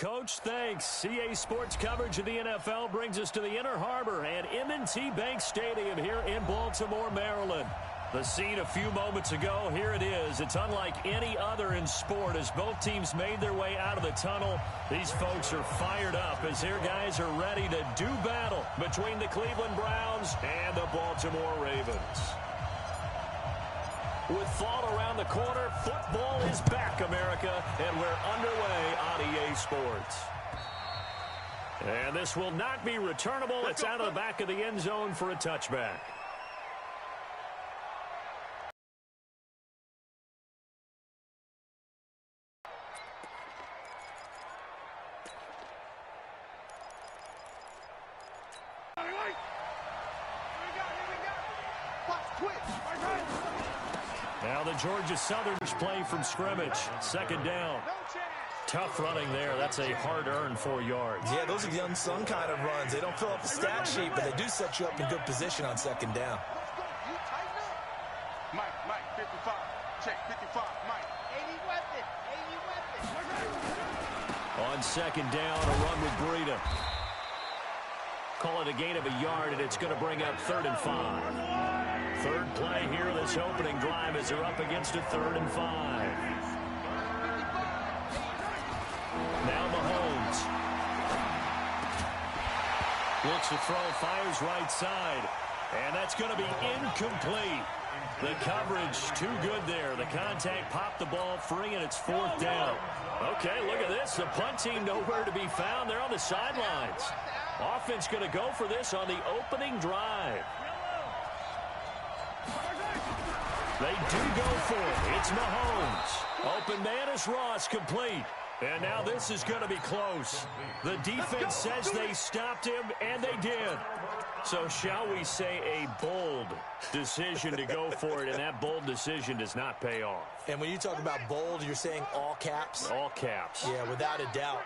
Coach, thanks. CA Sports coverage of the NFL brings us to the Inner Harbor and M&T Bank Stadium here in Baltimore, Maryland. The scene a few moments ago, here it is. It's unlike any other in sport as both teams made their way out of the tunnel. These folks are fired up as their guys are ready to do battle between the Cleveland Browns and the Baltimore Ravens. With fall around the corner, football is back, America, and we're underway on EA Sports. And this will not be returnable. It's out of the back of the end zone for a touchback. Now the Georgia Southerners play from scrimmage. Second down. Tough running there. That's a hard-earned 4 yards. Yeah, those are the unsung kind of runs. They don't fill up the stat sheet, but they do set you up in good position on second down. Mike, 55. Check, 55, Mike. 80 weapon. On second down, a run with Breida. Call it a gain of a yard, and it's going to bring up 3rd and 5. Third play here, this opening drive as they're up against a 3rd and 5. Now Mahomes. Looks to throw, fires right side. And that's going to be incomplete. The coverage too good there. The contact popped the ball free, and it's 4th down. Okay, look at this. The punt team nowhere to be found. They're on the sidelines. Offense going to go for this on the opening drive. They do go for it. It's Mahomes. Open man is Ross, complete. And now this is going to be close. The defense says they stopped him, and they did. So shall we say a bold decision to go for it, and that bold decision does not pay off. And when you talk about bold, you're saying all caps? All caps. Yeah, without a doubt.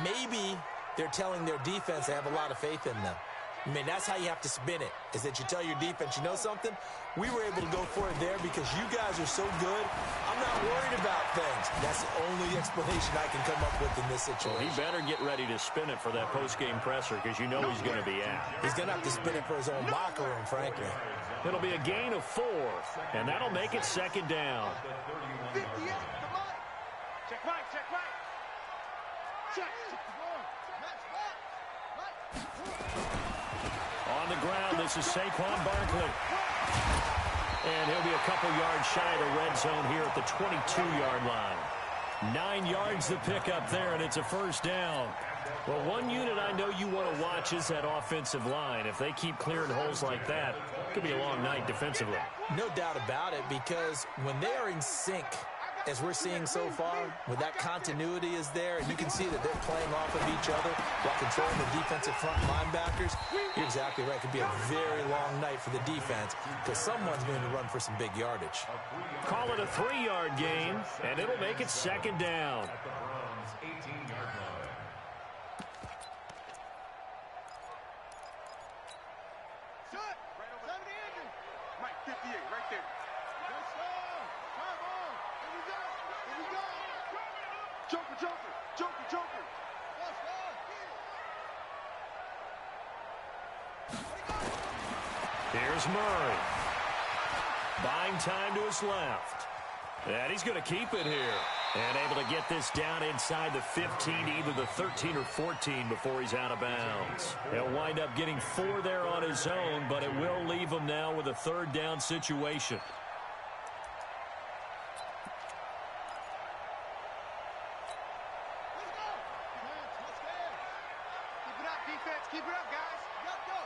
Maybe they're telling their defense they have a lot of faith in them. I mean, that's how you have to spin it, is that you tell your defense, you know something? We were able to go for it there because you guys are so good. I'm not worried about things. That's the only explanation I can come up with in this situation. Well, he better get ready to spin it for that post-game presser because you know he's going to be out. He's going to have to spin it for his own locker room, frankly. It'll be a gain of 4, and that'll make it second down. 58, come on. Check right, check right. Check. On the ground, this is Saquon Barkley. And he'll be a couple yards shy of the red zone here at the 22-yard line. 9 yards to pick up there, and it's a 1st down. Well, one unit I know you want to watch is that offensive line. If they keep clearing holes like that, it could be a long night defensively. No doubt about it, because when they are in sync, as we're seeing so far, when that continuity is there, and you can see that they're playing off of each other while controlling the defensive front linebackers, you're exactly right. It could be a very long night for the defense because someone's going to run for some big yardage. Call it a 3-yard gain, and it'll make it second down. Mike, 58, right there. Joker. Here's Murray. Buying time to his left. And he's going to keep it here. And able to get this down inside the 15, either the 13 or 14 before he's out of bounds. He'll wind up getting 4 there on his own, but it will leave him now with a 3rd down situation. Keep it up, guys. Go.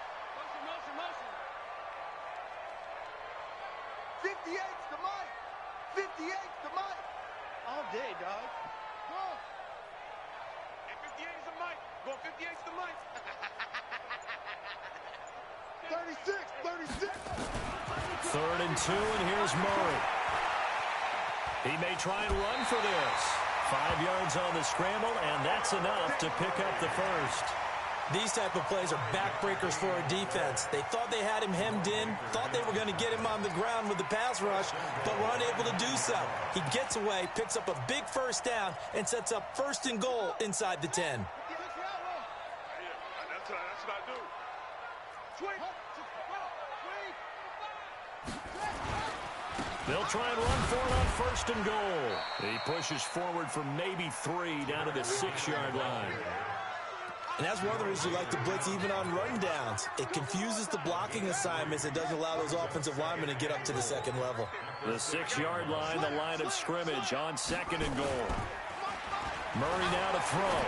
Motion. 58's the mic. 58's the mic. All day, dog. Go. And 58's the mic. Go, 58's the mic. 36. 3rd and 2, and here's Murray. He may try and run for this. 5 yards on the scramble, and that's enough to pick up the 1st. These type of plays are backbreakers for a defense. They thought they had him hemmed in, thought they were going to get him on the ground with the pass rush, but were unable to do so. He gets away, picks up a big first down, and sets up 1st and goal inside the 10. That's what I do. They'll try and run for it on 1st and goal. He pushes forward for maybe 3 down to the 6-yard line. And that's one of the reasons you like to blitz even on rundowns. It confuses the blocking assignments. It doesn't allow those offensive linemen to get up to the 2nd level. The 6-yard line, the line of scrimmage on 2nd and goal. Murray now to throw.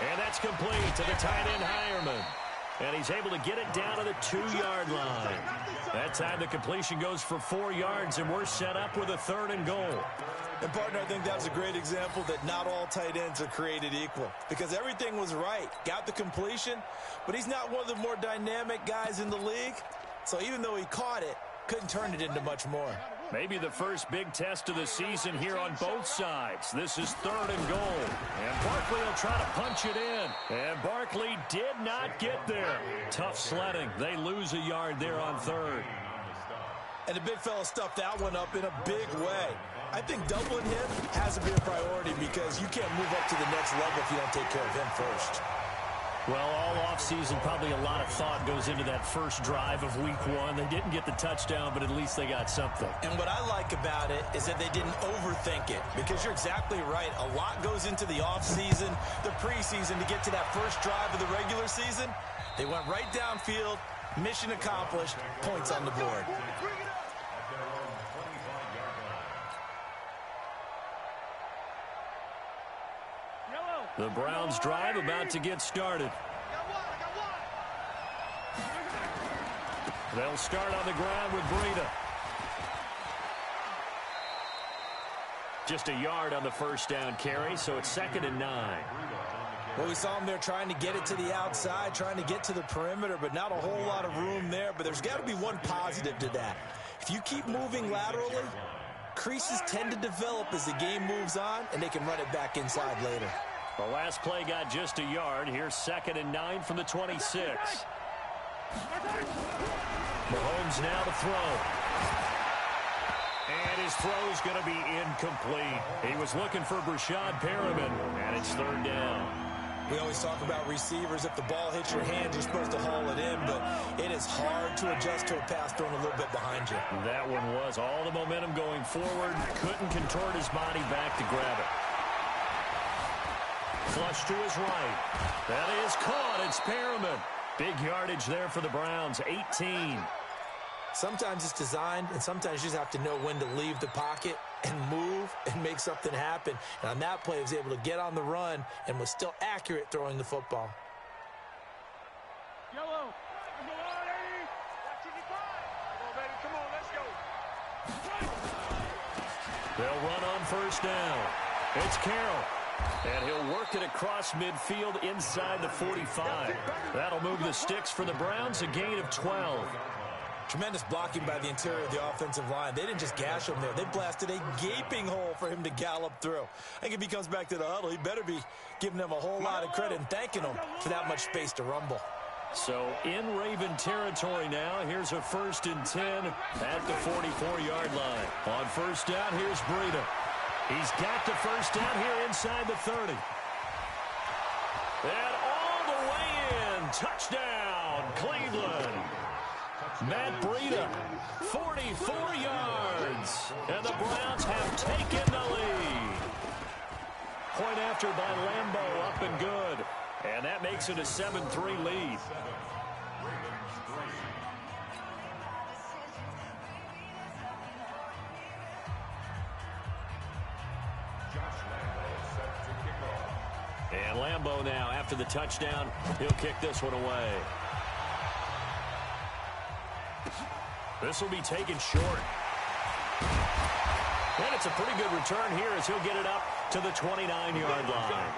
And that's complete to the tight end, Hireman. And he's able to get it down to the 2-yard line. That time the completion goes for 4 yards, and we're set up with a 3rd and goal. And, partner, I think that was a great example that not all tight ends are created equal, because everything was right. Got the completion, but he's not one of the more dynamic guys in the league. So even though he caught it, couldn't turn it into much more. Maybe the first big test of the season here on both sides. This is 3rd and goal. And Barkley will try to punch it in. And Barkley did not get there. Tough sledding. They lose a yard there on 3rd. And the big fella stuffed that one up in a big way. I think doubling him has to be a priority because you can't move up to the next level if you don't take care of him first. Well, all offseason, probably a lot of thought goes into that first drive of week 1. They didn't get the touchdown, but at least they got something. And what I like about it is that they didn't overthink it, because you're exactly right. A lot goes into the offseason, the preseason to get to that first drive of the regular season. They went right downfield, mission accomplished, points on the board. The Browns drive about to get started. They'll start on the ground with Breida. Just a yard on the first down carry, so it's 2nd and 9. Well, we saw him there trying to get it to the outside, trying to get to the perimeter, but not a whole lot of room there. But there's got to be one positive to that. If you keep moving laterally, creases tend to develop as the game moves on, and they can run it back inside later. The last play got just a yard. Here's 2nd and 9 from the 26. Mahomes now to throw. And his throw's going to be incomplete. He was looking for Brashad Perriman, and it's 3rd down. We always talk about receivers. If the ball hits your hand, you're supposed to haul it in, but it is hard to adjust to a pass thrown a little bit behind you. That one was all the momentum going forward. Couldn't contort his body back to grab it. Flush to his right. That is caught. It's Perriman. Big yardage there for the Browns, 18. Sometimes it's designed, and sometimes you just have to know when to leave the pocket and move and make something happen. And on that play, he was able to get on the run and was still accurate throwing the football. Yellow. Come on, baby. Come on, let's go. They'll run on 1st down. It's Carroll. And he'll work it across midfield inside the 45. That'll move the sticks for the Browns, a gain of 12. Tremendous blocking by the interior of the offensive line. They didn't just gash him there. They blasted a gaping hole for him to gallop through. I think if he comes back to the huddle, he better be giving them a whole lot of credit and thanking them for that much space to rumble. So in Raven territory now, here's a 1st and 10 at the 44-yard line. On 1st down, here's Breida. He's got the 1st down here inside the 30. And all the way in. Touchdown, Cleveland. Matt Breida, 44 yards. And the Browns have taken the lead. Point after by Lambeau, up and good. And that makes it a 7-3 lead. And Lambeau now, after the touchdown, he'll kick this one away. This will be taken short. And it's a pretty good return here as he'll get it up to the 29-yard line.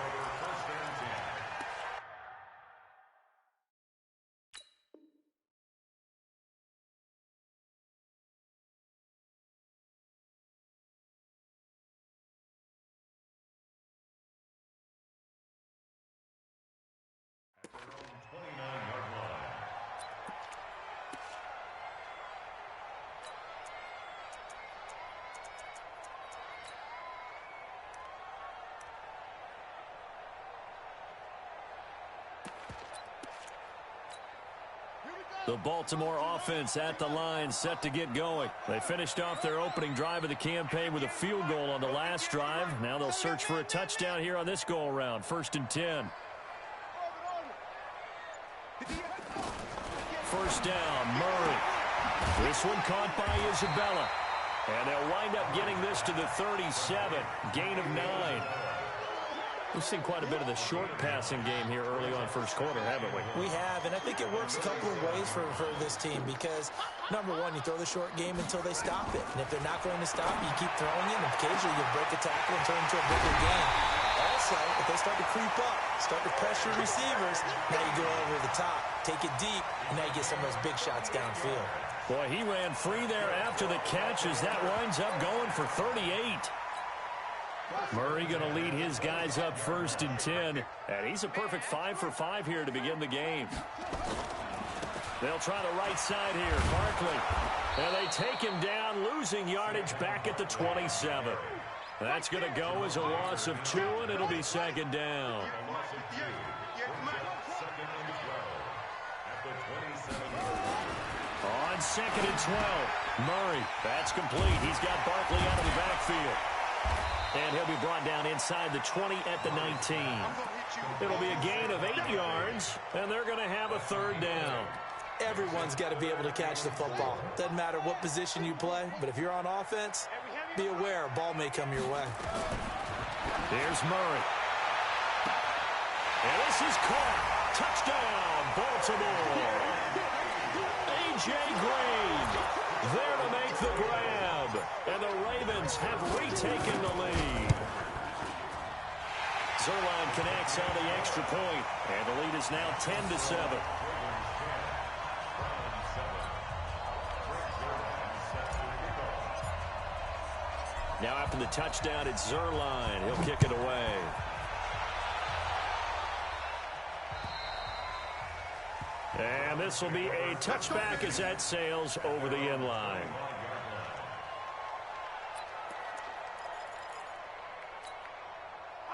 The Baltimore offense at the line, set to get going. They finished off their opening drive of the campaign with a field goal on the last drive. Now they'll search for a touchdown here on this go-around. 1st and 10. First down, Murray. This one caught by Isabella. And they'll wind up getting this to the 37. Gain of 9. We've seen quite a bit of the short passing game here early on first quarter, haven't we? We have, and I think it works a couple of ways for this team because, number one, you throw the short game until they stop it. And if they're not going to stop it, you keep throwing it, and occasionally you break a tackle and turn it into a bigger game. Also, if they start to creep up, start to pressure receivers, now you go over the top, take it deep, and now you get some of those big shots downfield. Boy, he ran free there after the catch as that winds up going for 38. Murray going to lead his guys up 1st and 10. And he's a perfect 5 for 5 here to begin the game. They'll try the right side here. Barkley. And they take him down, losing yardage back at the 27. That's going to go as a loss of 2, and it'll be 2nd down. On 2nd and 12. Murray. That's complete. He's got Barkley out of the backfield. And he'll be brought down inside the 20 at the 19. It'll be a gain of 8 yards, and they're going to have a 3rd down. Everyone's got to be able to catch the football. Doesn't matter what position you play, but if you're on offense, be aware a ball may come your way. Here's Murray. And this is caught. Touchdown, Baltimore. A.J. Green there to make the grab. And the Ravens have retaken the lead. Zerline connects on the extra point, and the lead is now 10-7. Now after the touchdown, it's Zerline. He'll kick it away. And this will be a touchback as that sails over the end line.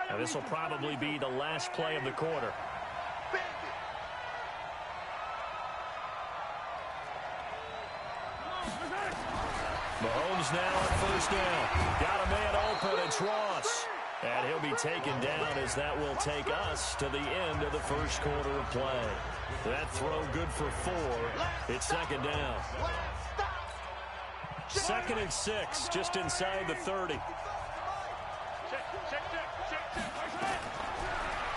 Now this will probably be the last play of the quarter. Mahomes now at 1st down. Got a man open. It's Ross. And he'll be taken down as that will take us to the end of the first quarter of play. That throw good for 4. It's 2nd down. 2nd and 6, just inside the 30.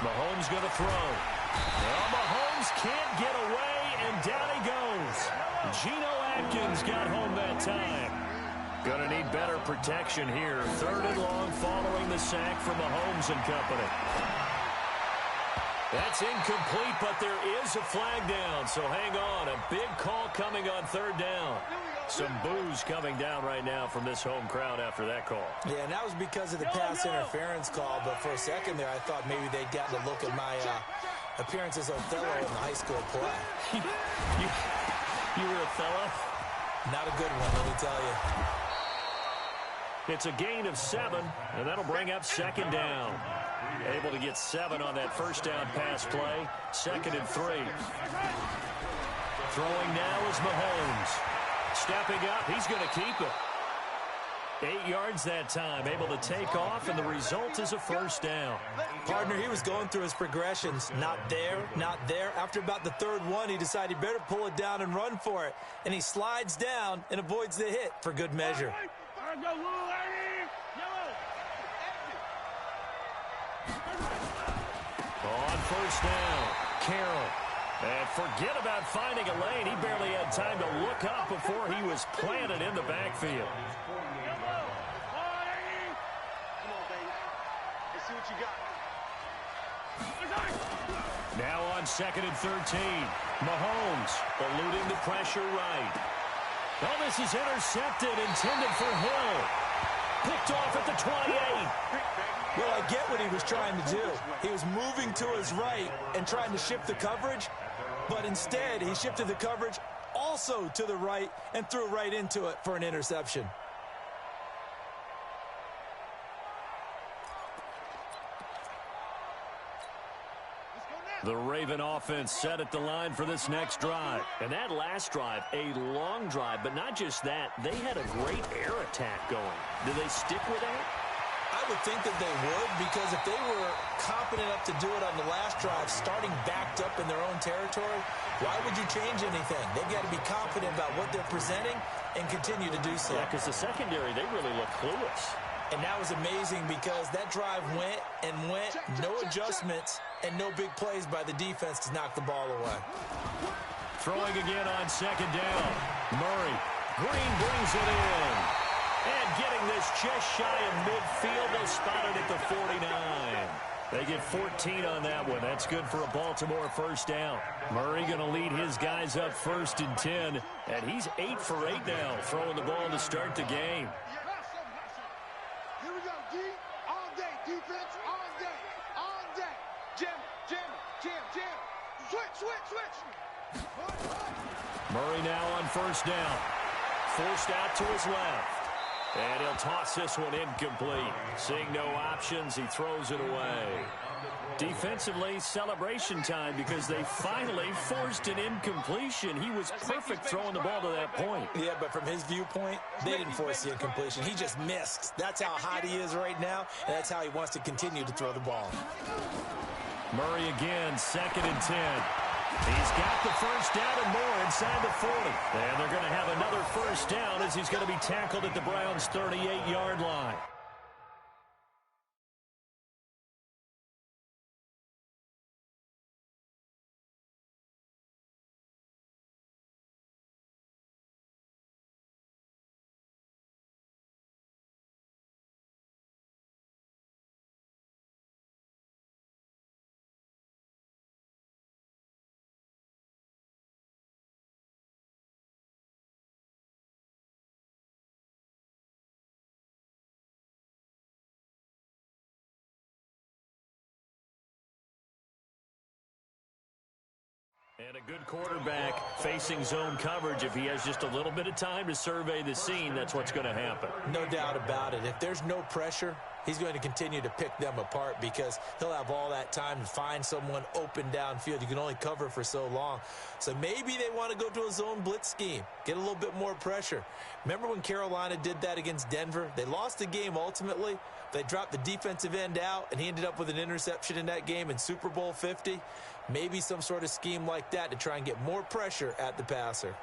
Mahomes going to throw. Well, Mahomes can't get away, and down he goes. Geno Atkins got home that time. Going to need better protection here. 3rd and long following the sack from Mahomes and company. That's incomplete, but there is a flag down, so hang on. A big call coming on 3rd down. Some boos coming down right now from this home crowd after that call. Yeah, and that was because of the pass interference call, but for a second there I thought maybe they'd gotten a look at my appearance as Othello in the high school play. You were Othello? Not a good one, let me tell you. It's a gain of 7, and that'll bring up 2nd down. Able to get 7 on that 1st down pass play. 2nd and 3. Throwing now is Mahomes. Stepping up, he's going to keep it. 8 yards that time, able to take off, and the result is a 1st down. Partner, he was going through his progressions. Not there, not there. After about the 3rd one, he decided he better pull it down and run for it. And he slides down and avoids the hit for good measure. On 1st down, Carroll. And forget about finding a lane. He barely had time to look up before he was planted in the backfield. Now on 2nd and 13. Mahomes eluding the pressure right. Well, this is intercepted, intended for Hill. Picked off at the 28. Well, I get what he was trying to do. He was moving to his right and trying to shift the coverage, but instead he shifted the coverage also to the right and threw right into it for an interception. The Raven offense set at the line for this next drive. And that last drive, a long drive, but not just that. They had a great air attack going. Do they stick with that? I would think that they would, because if they were competent enough to do it on the last drive, starting backed up in their own territory, why would you change anything? They've got to be confident about what they're presenting and continue to do so. Yeah, because the secondary, they really look clueless. And that was amazing because that drive went and went, no adjustments, and no big plays by the defense to knock the ball away. Throwing again on second down. Murray. Green brings it in. And getting this just shy of midfield, they'll spot it at the 49. They get 14 on that one. That's good for a Baltimore first down. Murray going to lead his guys up 1st and 10. And he's 8 for 8 now, throwing the ball to start the game. Here we go, D. All day. Defense, all day. All day. Jam, jam, jam, jam. Switch, switch, switch. Murray now on first down. Forced out to his left. And he'll toss this one incomplete. Seeing no options, he throws it away. Defensively, celebration time because they finally forced an incompletion. He was perfect throwing the ball to that point. Yeah, but from his viewpoint, they didn't force the incompletion. He just missed. That's how hot he is right now, and that's how he wants to continue to throw the ball. Murray again, 2nd and 10. He's got the first down and more inside the 40. And they're going to have another first down as he's going to be tackled at the Browns' 38-yard line. And a good quarterback facing zone coverage. If he has just a little bit of time to survey the scene, that's what's going to happen. No doubt about it. If there's no pressure, he's going to continue to pick them apart because he'll have all that time to find someone open downfield. You can only cover for so long. So maybe they want to go to a zone blitz scheme, get a little bit more pressure. Remember when Carolina did that against Denver? They lost the game ultimately. They dropped the defensive end out, and he ended up with an interception in that game in Super Bowl 50. Maybe some sort of scheme like that to try and get more pressure at the passer.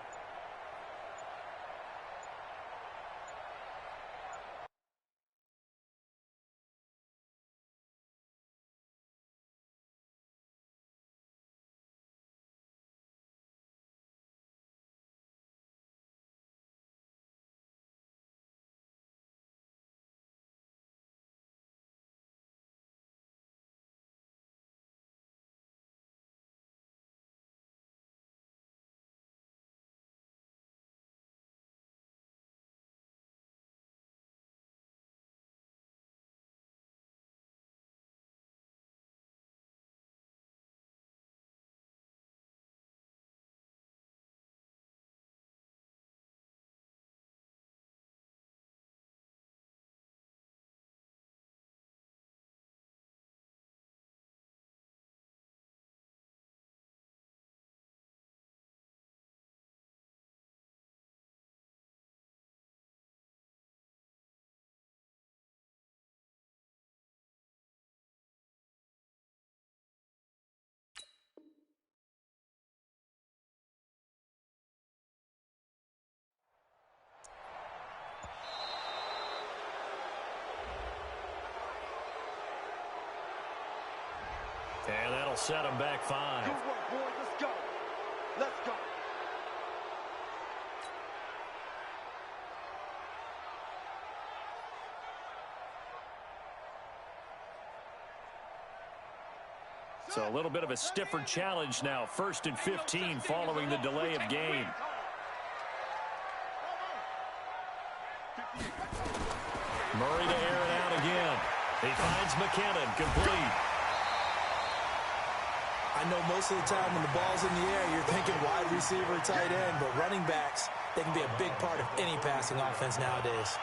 And that'll set him back 5. Good work, boys. Let's go. Let's go. So a little bit of a stiffer challenge now. 1st and 15 following the delay of game. Murray to air it out again. He finds McKinnon, complete. I know most of the time when the ball's in the air, you're thinking wide receiver, tight end, but running backs, they can be a big part of any passing offense nowadays.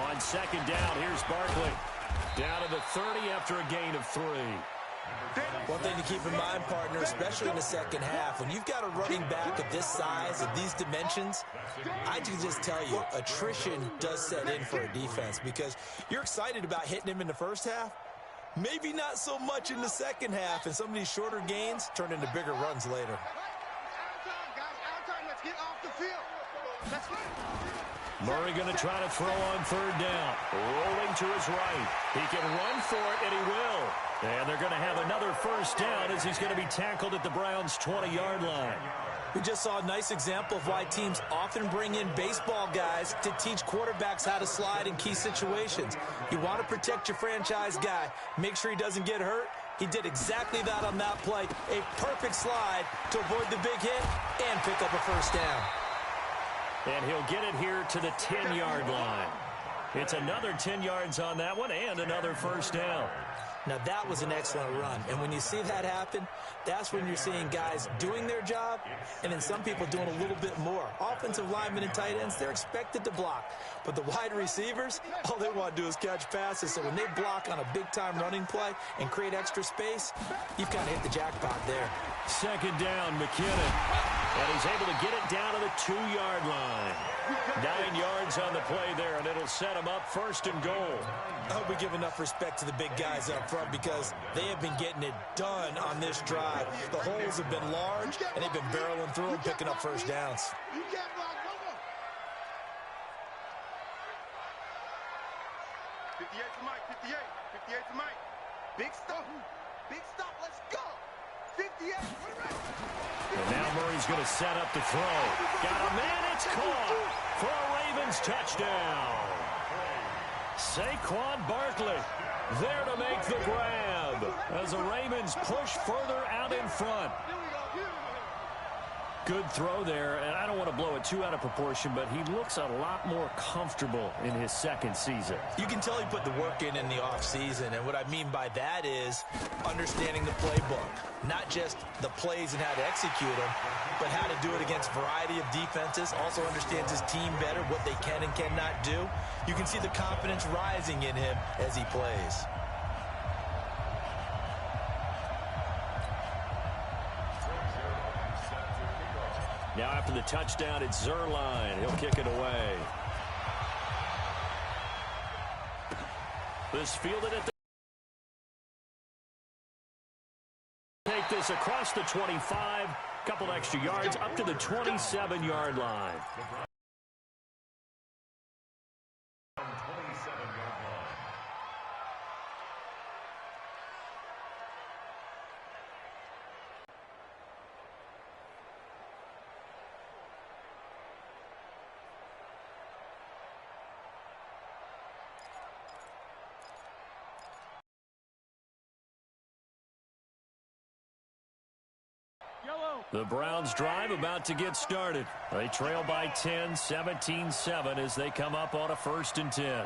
On second down, here's Barkley. Down to the 30 after a gain of 3. One thing to keep in mind, partner, especially in the second half, when you've got a running back of this size, of these dimensions, I can just tell you, attrition does set in for a defense because you're excited about hitting him in the first half, maybe not so much in the second half, and some of these shorter gains turn into bigger runs later. Murray going to try to throw on third down. Rolling to his right. He can run for it, and he will. And they're going to have another first down as he's going to be tackled at the Browns' 20-yard line. We just saw a nice example of why teams often bring in baseball guys to teach quarterbacks how to slide in key situations. You want to protect your franchise guy. Make sure he doesn't get hurt. He did exactly that on that play. A perfect slide to avoid the big hit and pick up a first down. And he'll get it here to the 10-yard line. It's another 10 yards on that one and another first down. Now, that was an excellent run. And when you see that happen, that's when you're seeing guys doing their job and then some people doing a little bit more. Offensive linemen and tight ends, they're expected to block. But the wide receivers, all they want to do is catch passes. So when they block on a big-time running play and create extra space, you've kind of hit the jackpot there. Second down, McKinnon. And he's able to get it down to the 2-yard line. 9 yards on the play there, and it'll set him up first and goal. I hope we give enough respect to the big guys up front because they have been getting it done on this drive. The holes have been large, and they've been barreling through them, picking up first downs. Big stop. Big stop. Let's go. 58. And now Murray's going to set up to throw. Got a man. It's caught for a Ravens touchdown. Saquon Barkley there to make the grab as the Ravens push further out in front. Good throw there, and I don't want to blow it too out of proportion, but he looks a lot more comfortable in his second season. You can tell he put the work in the offseason, and what I mean by that is understanding the playbook. Not just the plays and how to execute them, but how to do it against a variety of defenses. Also understands his team better, what they can and cannot do. You can see the confidence rising in him as he plays. Now after the touchdown, it's Zerline. He'll kick it away. This fielded at the... Take this across the 25. Couple extra yards up to the 27-yard line. The Browns drive about to get started. They trail by 10, 17-7 as they come up on a 1st and 10.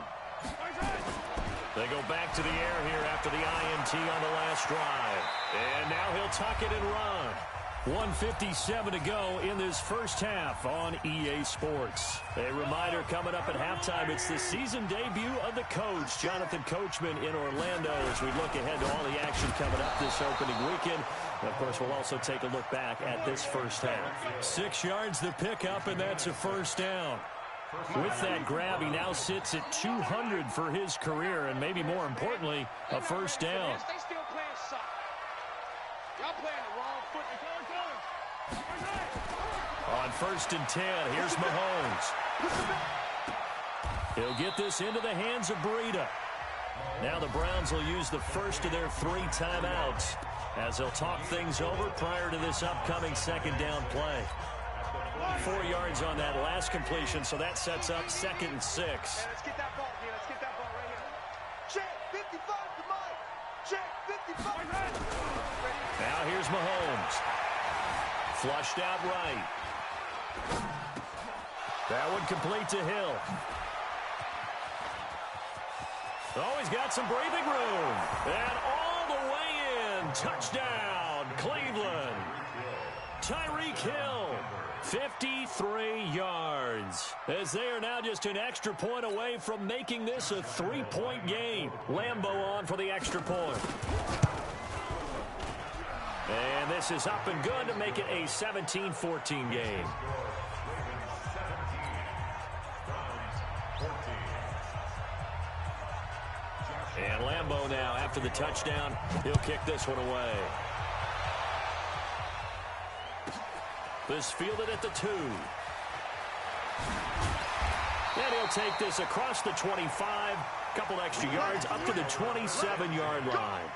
They go back to the air here after the INT on the last drive. And now he'll tuck it and run. 1:57 to go in this first half on EA Sports. A reminder coming up at halftime, it's the season debut of the coach, Jonathan Coachman, in Orlando, as we look ahead to all the action coming up this opening weekend. And of course, we'll also take a look back at this first half. 6 yards the pickup, and that's a first down. With that grab, he now sits at 200 for his career, and maybe more importantly, a first down. They still playing soft. Y'all playing the wrong foot. On 1st and 10, here's Mahomes. He'll get this into the hands of Breida. Now the Browns will use the first of their 3 timeouts as they'll talk things over prior to this upcoming second down play. 4 yards on that last completion, so that sets up 2nd and 6. Let's get that ball, man. Let's get that ball right here. Check 55 to Mike. Check 55. Now here's Mahomes. Flushed out right. That one complete to Hill. Oh, he's got some breathing room. And all the way in. Touchdown, Cleveland. Tyreek Hill 53 yards, as they are now just an extra point away from making this a 3-point game. Lambeau on for the extra point. And this is up and good to make it a 17-14 game. And Lambeau now, after the touchdown, he'll kick this one away. This fielded at the 2. And he'll take this across the 25, couple extra yards, up to the 27-yard line.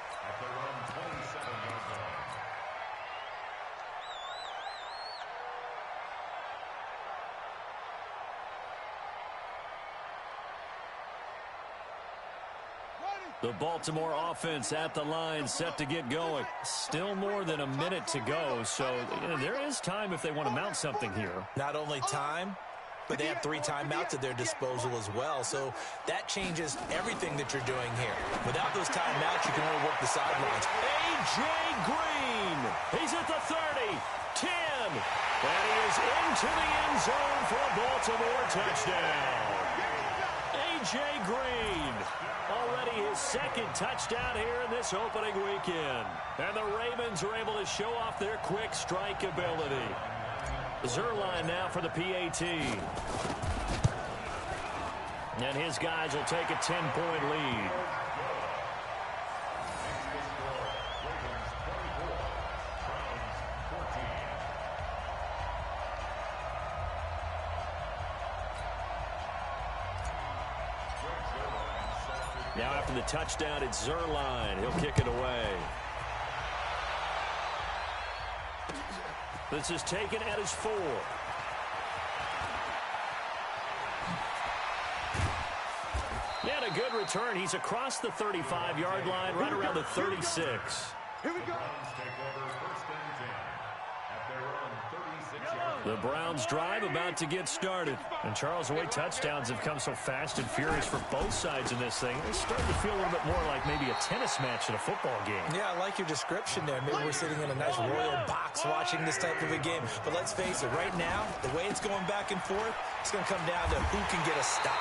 The Baltimore offense at the line, set to get going. Still more than a minute to go, so there is time if they want to mount something here. Not only time, but they have 3 timeouts at their disposal as well, so that changes everything that you're doing here. Without those timeouts, you can only work the sidelines. A.J. Green, he's at the 30, 10, and he is into the end zone for a Baltimore touchdown. A.J. Green, already his second touchdown here in this opening weekend. And the Ravens are able to show off their quick strike ability. Zerline now for the PAT. And his guys will take a 10-point lead. Now after the touchdown, it's Zerline. He'll kick it away. This is taken at his 4. And a good return. He's across the 35-yard line, right around the 36. Here we go. The Browns drive about to get started. And Charles, the way touchdowns have come so fast and furious for both sides in this thing, it's starting to feel a little bit more like maybe a tennis match in a football game. Yeah, I like your description there. Maybe we're sitting in a nice royal box watching this type of a game. But let's face it, right now, the way it's going back and forth, it's going to come down to who can get a stop.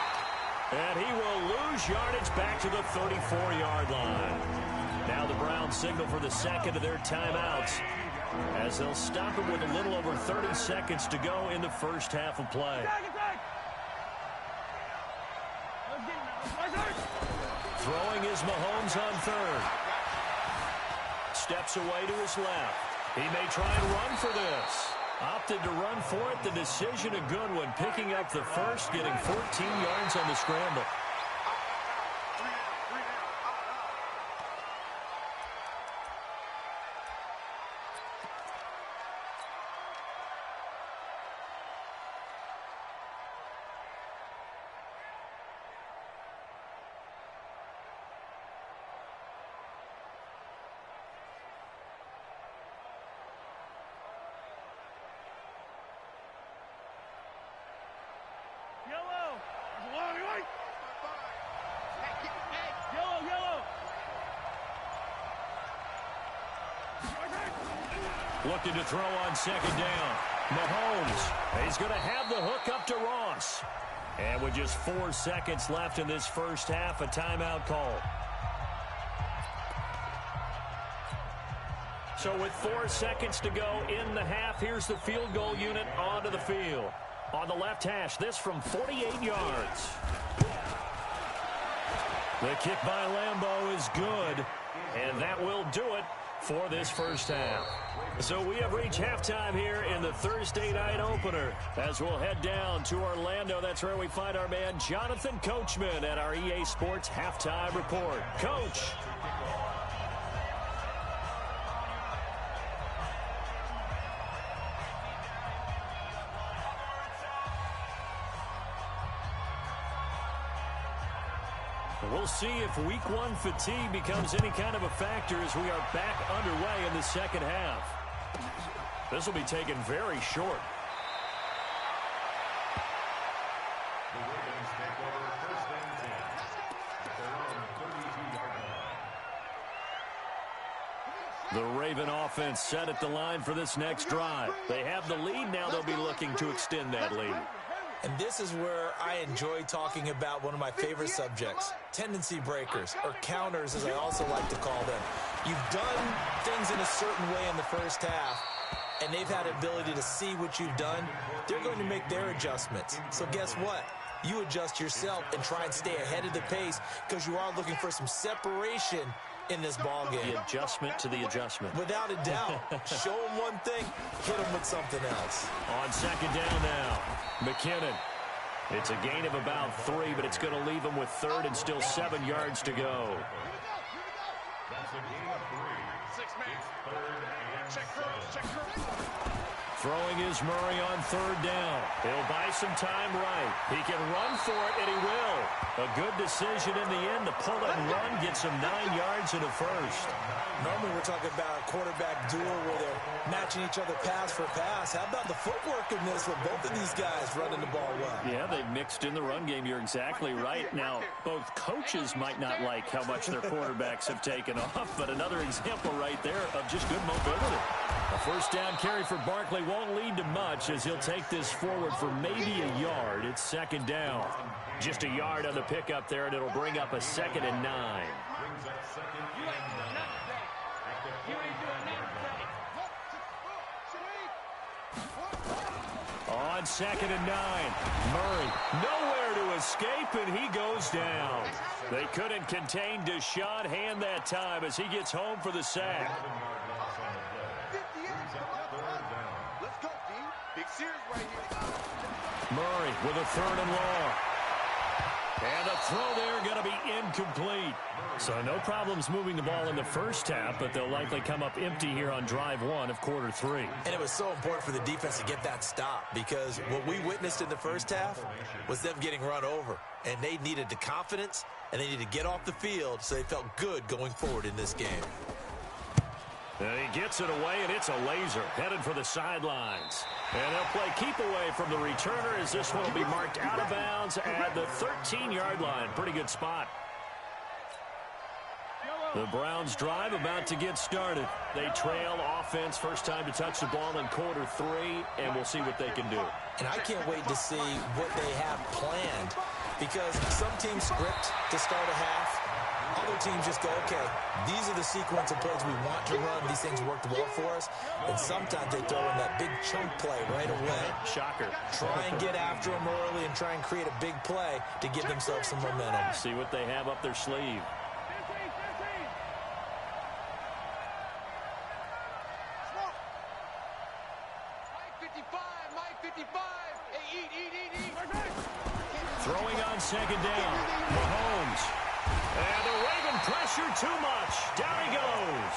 And he will lose yardage back to the 34-yard line. Now the Browns signal for the second of their timeouts, as they'll stop it with a little over 30 seconds to go in the first half of play. Throwing is Mahomes on third. Steps away to his left. He may try and run for this. Opted to run for it. The decision a good one. Picking up the first, getting 14 yards on the scramble. Looking to throw on second down. Mahomes, he's going to have the hook up to Ross. And with just 4 seconds left in this first half, a timeout call. So with 4 seconds to go in the half, here's the field goal unit onto the field. On the left hash, this from 48 yards. The kick by Lambeau is good, and that will do it for this first half. So we have reached halftime here in the Thursday night opener. As we'll head down to Orlando, that's where we find our man Jonathan Coachman at our EA Sports Halftime Report. Coach. We'll see if week 1 fatigue becomes any kind of a factor as we are back underway in the second half. This will be taken very short. The Ravens take over first and 10 at their own 32-yard line. The Raven offense set at the line for this next drive. They have the lead now. They'll be looking to extend that lead. And this is where I enjoy talking about one of my favorite subjects, tendency breakers, or counters as I also like to call them. You've done things in a certain way in the first half, and they've had the ability to see what you've done. They're going to make their adjustments. So guess what? You adjust yourself and try and stay ahead of the pace because you are looking for some separation in this ball game. The adjustment to the adjustment. Without a doubt. Show them one thing, hit them with something else. On second down now, McKinnon. It's a gain of about 3, but it's going to leave them with third and still 7 yards to go. That's a gain of 3. 6 man. It's 3rd and Check curls, check curls. Throwing is Murray on third down. He'll buy some time right. He can run for it, and he will. A good decision in the end to pull it and run, gets him 9 yards and a first. Normally we're talking about a quarterback duel where they're matching each other pass for pass. How about the footwork in this with both of these guys running the ball well? Yeah, they've mixed in the run game. You're exactly right. Now, both coaches might not like how much their quarterbacks have taken off, but another example right there of just good mobility. A first down carry for Barkley won't lead to much as he'll take this forward for maybe a yard. It's second down. Just a yard on the pickup there, and it'll bring up a 2nd and 9. brings up 2nd and 9. On 2nd and 9, Murray nowhere to escape, and he goes down. They couldn't contain Deshaun Hand that time as he gets home for the sack. Let's go, team. Big Sears right here. Murray with a 3rd and long. And the throw there going to be incomplete. So no problems moving the ball in the first half, but they'll likely come up empty here on drive 1 of quarter 3. And it was so important for the defense to get that stop because what we witnessed in the first half was them getting run over. And they needed the confidence, and they needed to get off the field so they felt good going forward in this game. And he gets it away, and it's a laser headed for the sidelines. And they'll play keep away from the returner as this one will be marked out of bounds at the 13-yard line. Pretty good spot. The Browns drive about to get started. They trail offense, first time to touch the ball in quarter 3, and we'll see what they can do. And I can't wait to see what they have planned because some teams script to start a half. Other teams just go, okay, these are the sequence of plays we want to run. These things worked well for us. And sometimes they throw in that big chunk play right away. Shocker. Try and get after them early and try and create a big play to give themselves some momentum. See what they have up their sleeve. Throwing on second down. Mahomes. And the Raven pressure too much. Down he goes.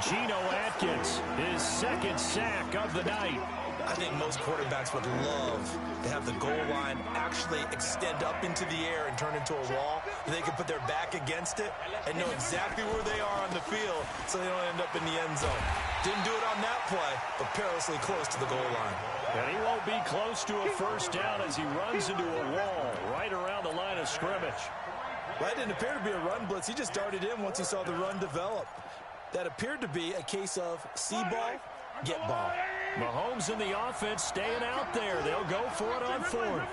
Geno Atkins, his 2nd sack of the night. I think most quarterbacks would love to have the goal line actually extend up into the air and turn into a wall. And they can put their back against it and know exactly where they are on the field so they don't end up in the end zone. Didn't do it on that play, but perilously close to the goal line. And he won't be close to a first down as he runs into a wall right around the line of scrimmage. That didn't appear to be a run blitz. He just darted in once he saw the run develop. That appeared to be a case of see ball, get ball. Mahomes and the offense staying out there. They'll go for it on 4th.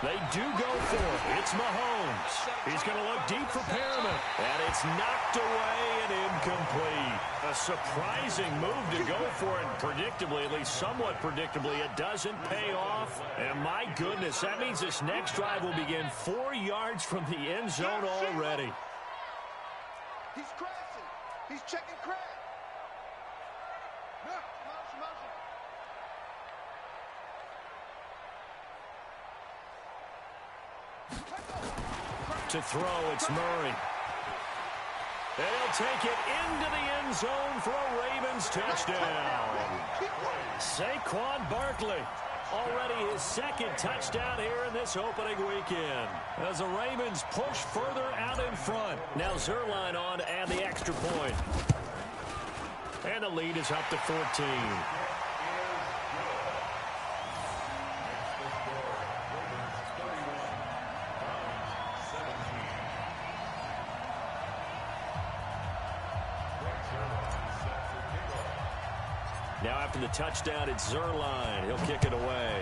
They do go for it. It's Mahomes. He's going to look deep for Perriman. And it's knocked away and incomplete. A surprising move to go for it. Predictably, at least somewhat predictably, it doesn't pay off. And my goodness, that means this next drive will begin 4 yards from the end zone already. He's crashing. He's checking crash. To throw, it's Murray. And he'll take it into the end zone for a Ravens touchdown. Saquon Barkley, already his 2nd touchdown here in this opening weekend. As the Ravens push further out in front. Now Zerline on to add the extra point. And the lead is up to 14. Now after the touchdown, it's Zerline. He'll kick it away.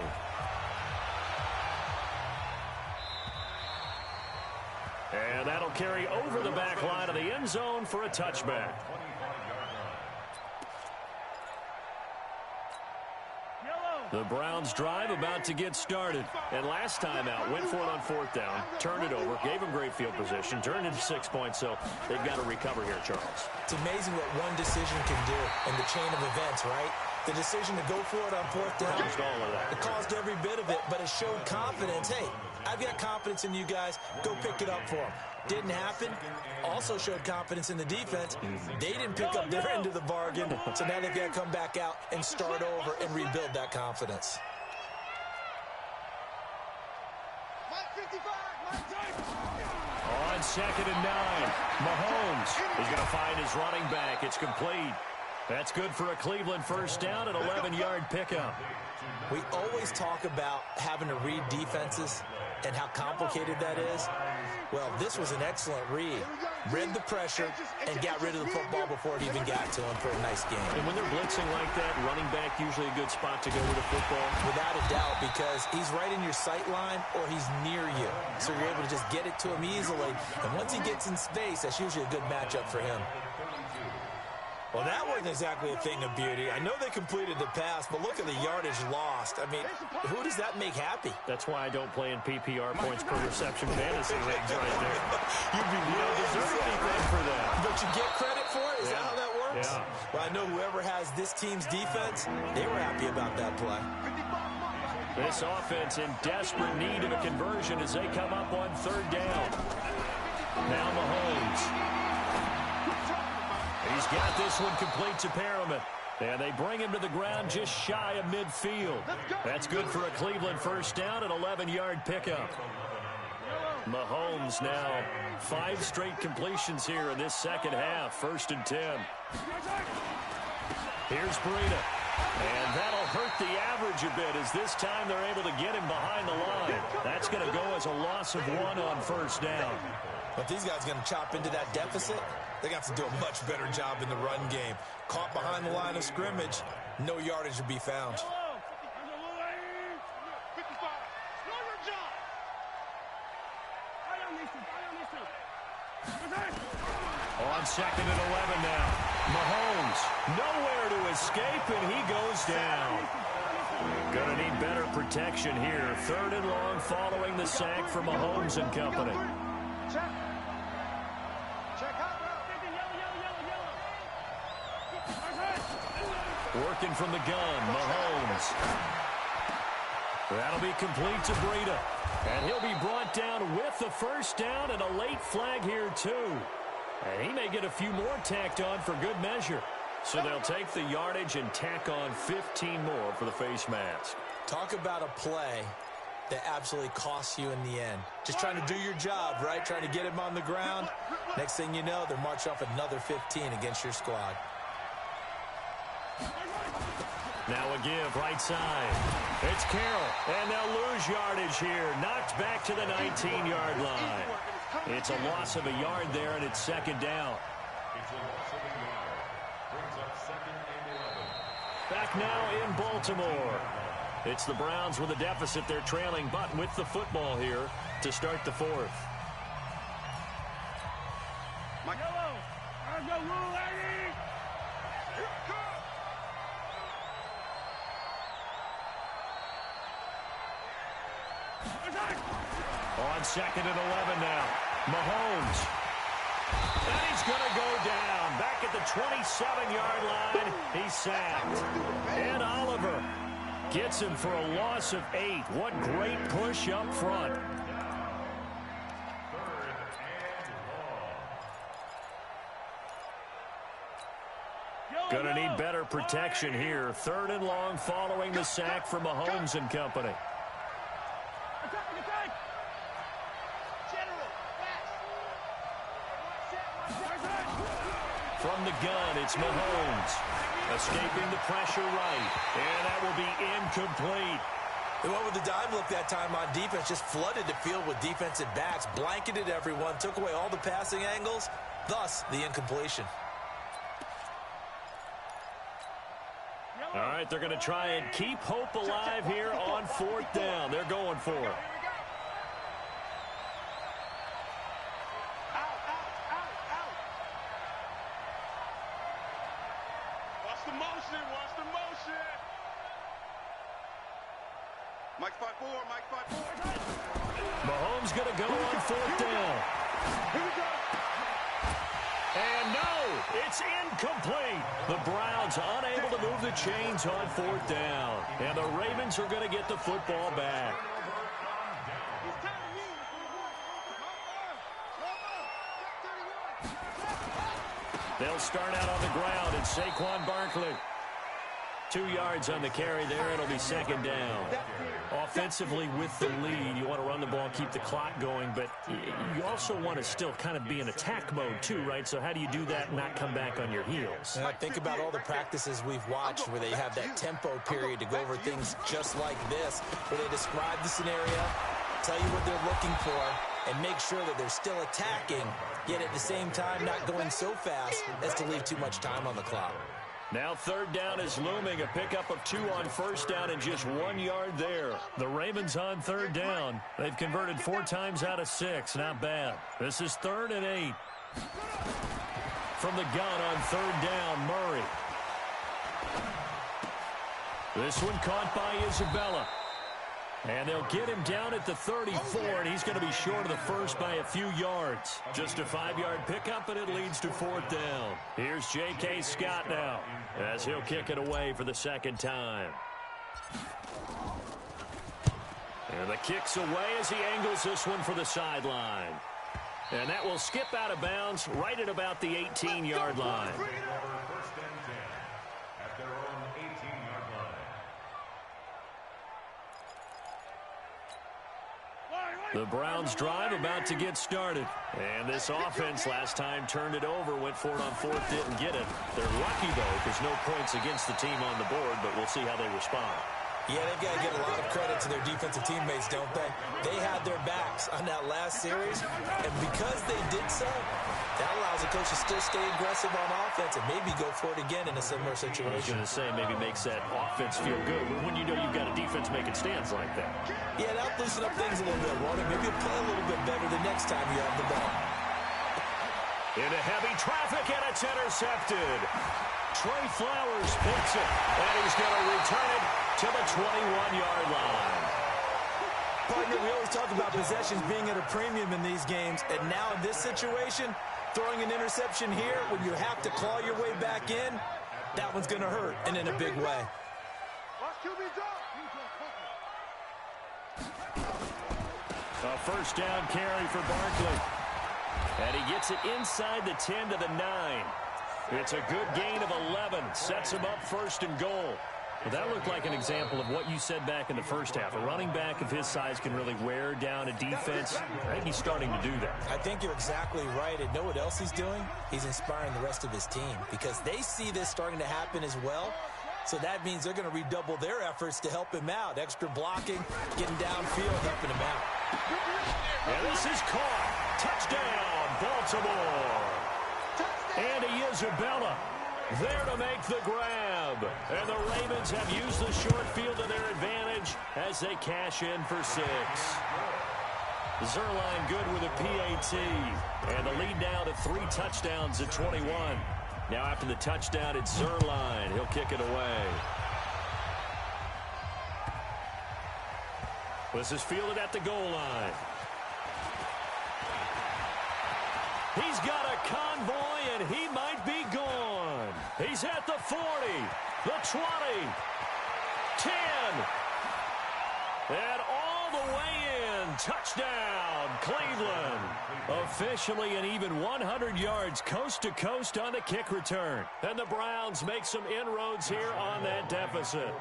And that'll carry over the back line of the end zone for a touchback. The Browns drive about to get started. And last time out, went for it on 4th down, turned it over, gave them great field position, turned into 6 points, so they've got to recover here, Charles. It's amazing what one decision can do in the chain of events, right? The decision to go for it on 4th down, Caused all of that. It caused every bit of it, but it showed confidence. Hey, I've got confidence in you guys. Go pick it up for them. Didn't happen. Also showed confidence in the defense. They didn't pick up their end of the bargain, so now they've got to come back out and start over and rebuild that confidence. On 2nd and 9, Mahomes is going to find his running back. It's complete. That's good for a Cleveland first down, an 11-yard pickup. We always talk about having to read defenses and how complicated that is. Well, this was an excellent read. Read the pressure and got rid of the football before it even got to him for a nice game. And when they're blitzing like that, running back usually a good spot to go with the football. Without a doubt, because he's right in your sight line or he's near you. So you're able to just get it to him easily. And once he gets in space, that's usually a good matchup for him. Well, that wasn't exactly a thing of beauty. I know they completed the pass, but look at the yardage lost. I mean, who does that make happy? That's why I don't play in PPR points per reception fantasy leagues right there. You don't deserve anything for that. But you get credit for it? Is that how that works? Yeah. Well, I know whoever has this team's defense, they were happy about that play. This offense in desperate need of a conversion as they come up on 3rd down. Now Mahomes. He's got this one complete to Perriman. And they bring him to the ground just shy of midfield. That's good for a Cleveland first down, an 11-yard pickup. Mahomes now 5 straight completions here in this second half. 1st and 10. Here's Breida. And that'll hurt the average a bit as this time they're able to get him behind the line. That's going to go as a loss of 1 on 1st down. But these guys are going to chop into that deficit. They got to do a much better job in the run game. Caught behind the line of scrimmage, no yardage to be found. On 2nd and 11 now. Mahomes nowhere to escape, and he goes down. Gonna need better protection here. 3rd and long following the sack for Mahomes and company. Working from the gun, Mahomes. That'll be complete to Breida. And he'll be brought down with the first down and a late flag here, too. And he may get a few more tacked on for good measure. So they'll take the yardage and tack on 15 more for the face mask. Talk about a play that absolutely costs you in the end. Just trying to do your job, right? Trying to get him on the ground. Next thing you know, they're marching off another 15 against your squad. Now a give, right side. It's Carroll, and they'll lose yardage here. Knocked back to the 19-yard line. It's a loss of a yard there, and it's 2nd down. It's a loss of a yard. Brings up 2nd and 11. Back now in Baltimore. It's the Browns with a deficit. They're trailing, but with the football here to start the 4th. On 2nd and 11 now. Mahomes. And he's going to go down. Back at the 27-yard line. He's sacked. And Oliver gets him for a loss of 8. What great push up front. 3rd and long. Going to need better protection here. 3rd and long following the sack from Mahomes and company. From the gun, it's Mahomes. Escaping the pressure right. And that will be incomplete. They went with the dime look that time on defense. Just flooded the field with defensive backs. Blanketed everyone. Took away all the passing angles. Thus, the incompletion. All right, they're going to try and keep hope alive here on 4th down. They're going for it. Watch the motion. Mike 5-4, Mike 5-4. Mahomes going to go on 4th down. Here we go. And no, it's incomplete. The Browns unable to move the chains on 4th down. And the Ravens are going to get the football back. They'll start out on the ground, and Saquon Barkley. 2 yards on the carry there. It'll be 2nd down. Offensively with the lead, you want to run the ball, keep the clock going, but you also want to still kind of be in attack mode too, right? So how do you do that and not come back on your heels? Think about all the practices we've watched where they have that tempo period to go over things just like this, where they describe the scenario, tell you what they're looking for, and make sure that they're still attacking, yet at the same time not going so fast as to leave too much time on the clock. Now 3rd down is looming. A pickup of 2 on 1st down and just 1 yard there. The Ravens on 3rd down. They've converted 4 times out of 6. Not bad. This is 3rd and 8. From the gun on 3rd down, Murray. This one caught by Isabella. And they'll get him down at the 34, and he's going to be short of the first by a few yards. Just a 5-yard pickup, and it leads to 4th down. Here's J.K. Scott now, as he'll kick it away for the 2nd time. And the kick's away as he angles this one for the sideline. And that will skip out of bounds right at about the 18-yard line. The Browns drive about to get started. And this offense last time turned it over, went for it on 4th, didn't get it. They're lucky, though, because no points against the team on the board, but we'll see how they respond. Yeah, they've got to give a lot of credit to their defensive teammates, don't they? They had their backs on that last series, and because they did so, that allows the coach to still stay aggressive on offense and maybe go for it again in a similar situation. I was going to say, maybe makes that offense feel good when you know you've got a defense making stands like that. Yeah, that'll loosen up things a little bit, won't it? Maybe you'll play a little bit better the next time you have the ball. Into heavy traffic, and it's intercepted. Trey Flowers picks it, and he's going to return it to the 21-yard line. Partner, we always talk about possessions being at a premium in these games, and now in this situation, throwing an interception here when you have to claw your way back in, that one's going to hurt, and in a big way. A 1st down carry for Barkley. And he gets it inside the 10 to the 9. It's a good gain of 11. Sets him up 1st and goal. Well, that looked like an example of what you said back in the first half. A running back of his size can really wear down a defense. I think he's starting to do that. I think you're exactly right. And know what else he's doing? He's inspiring the rest of his team because they see this starting to happen as well. So that means they're going to redouble their efforts to help him out. Extra blocking, getting downfield, helping him out. And this is caught. Touchdown, Baltimore. Andy Isabella there to make the grab. And the Ravens have used the short field to their advantage as they cash in for 6. Zerline good with a PAT. And the lead now to 3 touchdowns at 21. Now after the touchdown, it's Zerline. He'll kick it away. This is fielded at the goal line. He's got a convoy, and he might be gone. He's at the 40, the 20, 10, and all the way in. Touchdown, Cleveland. Officially an even 100 yards coast to coast on the kick return. And the Browns make some inroads here on that deficit.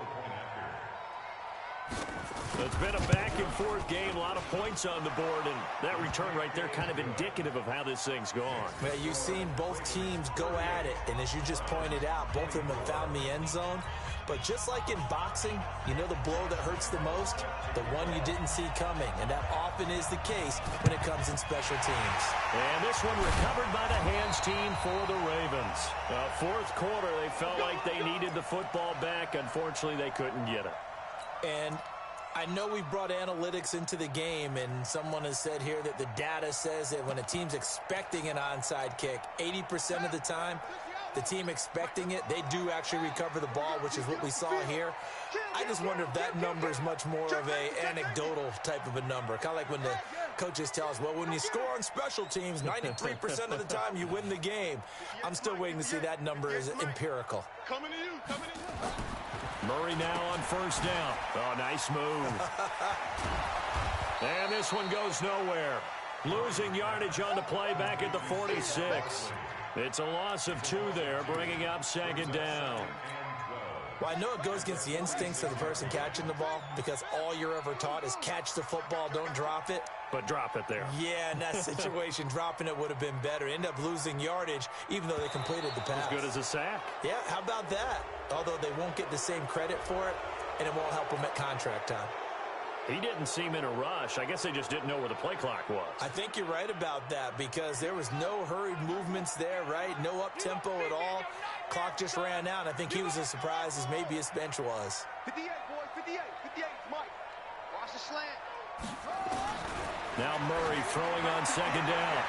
It's been a back-and-forth game, a lot of points on the board, and that return right there kind of indicative of how this thing's gone. Yeah, you've seen both teams go at it, and as you just pointed out, both of them have found the end zone. But just like in boxing, you know the blow that hurts the most? The one you didn't see coming, and that often is the case when it comes in special teams. And this one recovered by the hands team for the Ravens. Fourth quarter, they felt like they needed the football back. Unfortunately, they couldn't get it. And I know we brought analytics into the game, and someone has said here that the data says that when a team's expecting an onside kick, 80% of the time, the team expecting it, they do actually recover the ball, which is what we saw here. I just wonder if that number is much more of a anecdotal type of a number. Kind of like when the coaches tell us, well, when you score on special teams, 93% of the time you win the game. I'm still waiting to see that number is empirical. Coming to you, coming to you. Murray now on first down. Oh, nice move. And this one goes nowhere. Losing yardage on the play back at the 46. It's a loss of 2 there, bringing up second down. Well, I know it goes against the instincts of the person catching the ball because all you're ever taught is catch the football, don't drop it. But drop it there. Yeah, in that situation, dropping it would have been better. End up losing yardage, even though they completed the pass. As good as a sack. Yeah, how about that? Although they won't get the same credit for it, and it won't help them at contract time. He didn't seem in a rush. I guess they just didn't know where the play clock was. I think you're right about that because there was no hurried movements there, right? No up-tempo at all. Clock just ran out. I think he was as surprised as maybe his bench was. 58, boys, 58, 58, Mike. Watch the slant. Now Murray throwing on second down.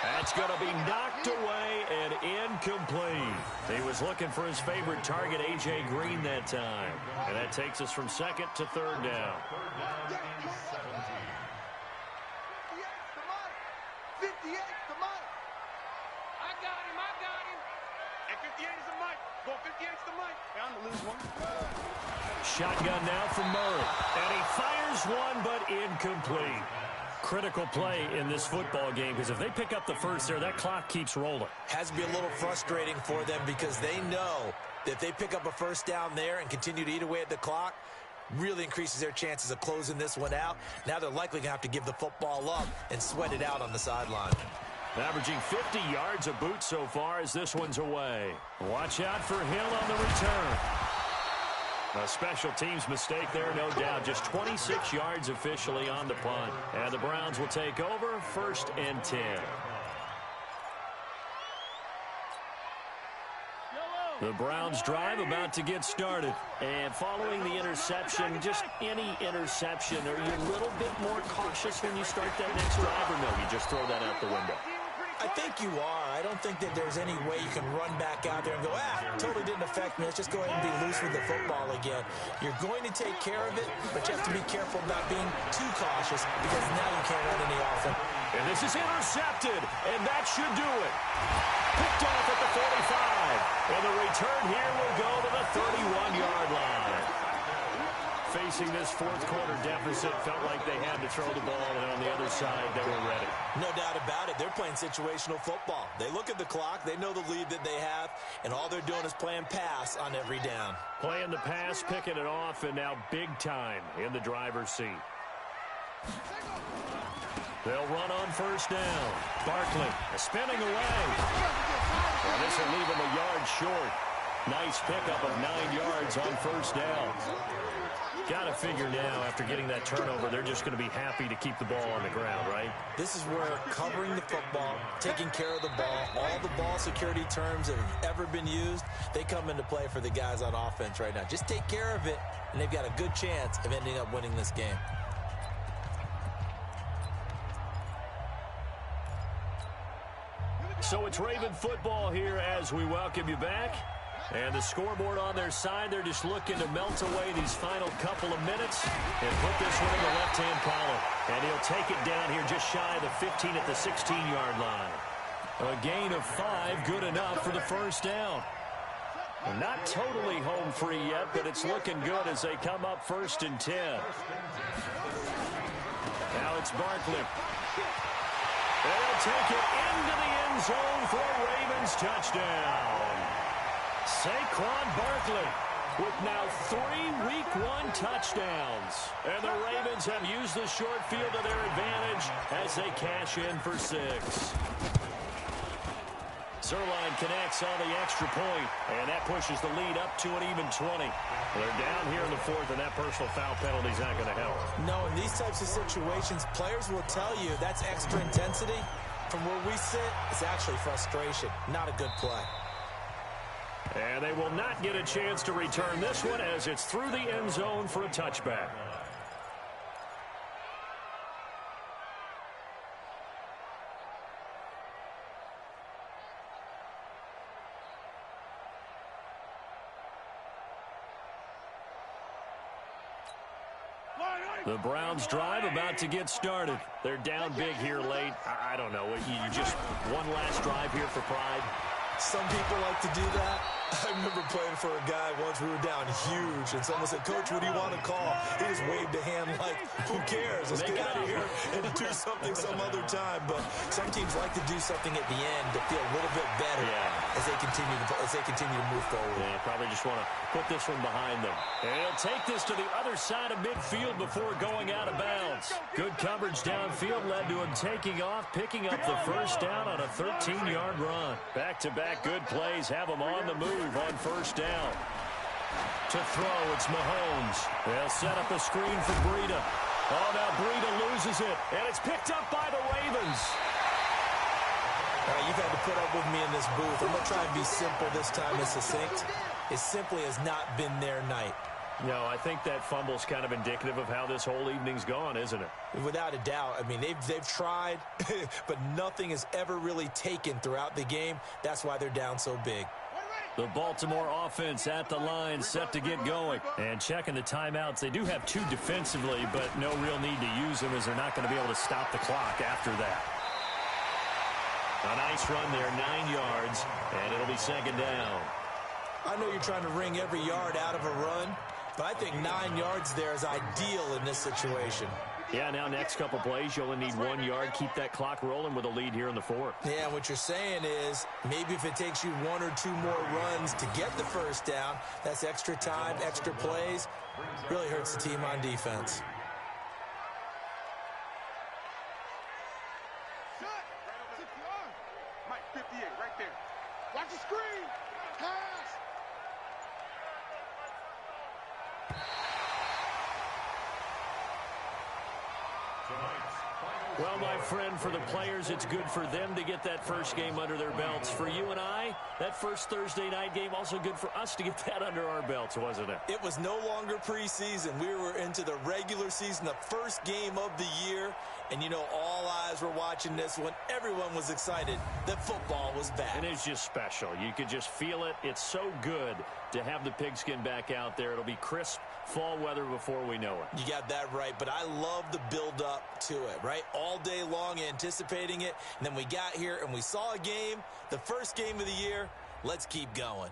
That's going to be knocked away and incomplete. He was looking for his favorite target, A.J. Green, that time. And that takes us from second to third down. 58 to Mike. I got him. And 58 is the Mike. Go 58 is the Mike. Down to lose one. Shotgun now from Murray. And he fires one, but incomplete. Critical play in this football game because if they pick up the first there, that clock keeps rolling. Has to be a little frustrating for them because they know that if they pick up a first down there and continue to eat away at the clock, really increases their chances of closing this one out. Now they're likely going to have to give the football up and sweat it out on the sideline. Averaging 50 yards a boot so far as this one's away. Watch out for Hill on the return. A special teams mistake there, no doubt. Just 26 yards officially on the punt. And the Browns will take over, 1st and 10. The Browns drive about to get started. And following the interception, just any interception, are you a little bit more cautious when you start that next drive, or no, you just throw that out the window? I think you are. I don't think that there's any way you can run back out there and go, totally didn't affect me. Let's just go ahead and be loose with the football again. You're going to take care of it, but you have to be careful about being too cautious because now you can't run any offense. And this is intercepted, and that should do it. Picked off at the 45. And the return here will go to the 31-yard line. Facing this fourth quarter deficit, felt like they had to throw the ball, and on the other side, they were ready. No doubt about it. They're playing situational football. They look at the clock, they know the lead that they have, and all they're doing is playing pass on every down. Playing the pass, picking it off, and now big time in the driver's seat. They'll run on first down. Barkley spinning away. And this will leave him a yard short. Nice pickup of 9 yards on first down. Got to figure now, after getting that turnover, they're just going to be happy to keep the ball on the ground, right? This is where covering the football, taking care of the ball, all the ball security terms that have ever been used, they come into play for the guys on offense right now. Just take care of it, and they've got a good chance of ending up winning this game. So it's Raven football here as we welcome you back. And the scoreboard on their side, they're just looking to melt away these final couple of minutes and put this one in the left-hand column. And he'll take it down here just shy of the 15 at the 16-yard line. A gain of 5, good enough for the first down. Not totally home free yet, but it's looking good as they come up 1st and 10. Now it's Barkley. They'll take it into the end zone for a Ravens touchdown. Saquon Barkley with now 3 Week 1 touchdowns. And the Ravens have used the short field to their advantage as they cash in for 6. Zerline connects on the extra point, and that pushes the lead up to an even 20. They're down here in the 4th, and that personal foul penalty is not going to help. No, in these types of situations, players will tell you that's extra intensity. From where we sit, it's actually frustration, not a good play. And they will not get a chance to return this one as it's through the end zone for a touchback. The Browns drive about to get started. They're down big here late. I don't know. You just one last drive here for pride. Some people like to do that. I remember playing for a guy once. We were down huge, and someone said, "Coach, what do you want to call?" He just waved a hand like, "Who cares? Let's get out of here and do something some other time." But some teams like to do something at the end to feel a little bit better as they continue to move forward. Yeah, probably just want to put this one behind them. And he'll take this to the other side of midfield before going out of bounds. Good coverage downfield led to him taking off, picking up the first down on a 13-yard run. Back-to-back good plays have him on the move on first down. To throw, it's Mahomes. They'll set up a screen for Breida. Oh, now Breida loses it, and it's picked up by the Ravens. All right, you've had to put up with me in this booth. I'm going to try and be simple this time and succinct. It simply has not been their night. No, I think that fumble's kind of indicative of how this whole evening's gone, isn't it? Without a doubt. I mean, they've tried, but nothing has ever really taken throughout the game. That's why they're down so big. The Baltimore offense at the line, set to get going. And checking the timeouts. They do have 2 defensively, but no real need to use them as they're not going to be able to stop the clock after that. A nice run there, 9 yards, and it'll be second down. I know you're trying to wring every yard out of a run, but I think 9 yards there is ideal in this situation. Yeah, now next couple plays, you only need 1 yard. Keep that clock rolling with a lead here in the 4th. Yeah, what you're saying is maybe if it takes you 1 or 2 more runs to get the first down, that's extra time, extra plays. Really hurts the team on defense. Mike, 58, right there. Watch the screen. Pass. Well, my friend, for the players, it's good for them to get that first game under their belts. For you and I, that first Thursday night game, also good for us to get that under our belts, wasn't it? It was no longer preseason. We were into the regular season, the first game of the year. And, you know, all eyes were watching this when everyone was excited that football was back. And it's just special. You could just feel it. It's so good to have the pigskin back out there. It'll be crisp fall weather before we know it. You got that right, but I love the build-up to it, right? All day long anticipating it, and then we got here and we saw a game, the first game of the year. Let's keep going.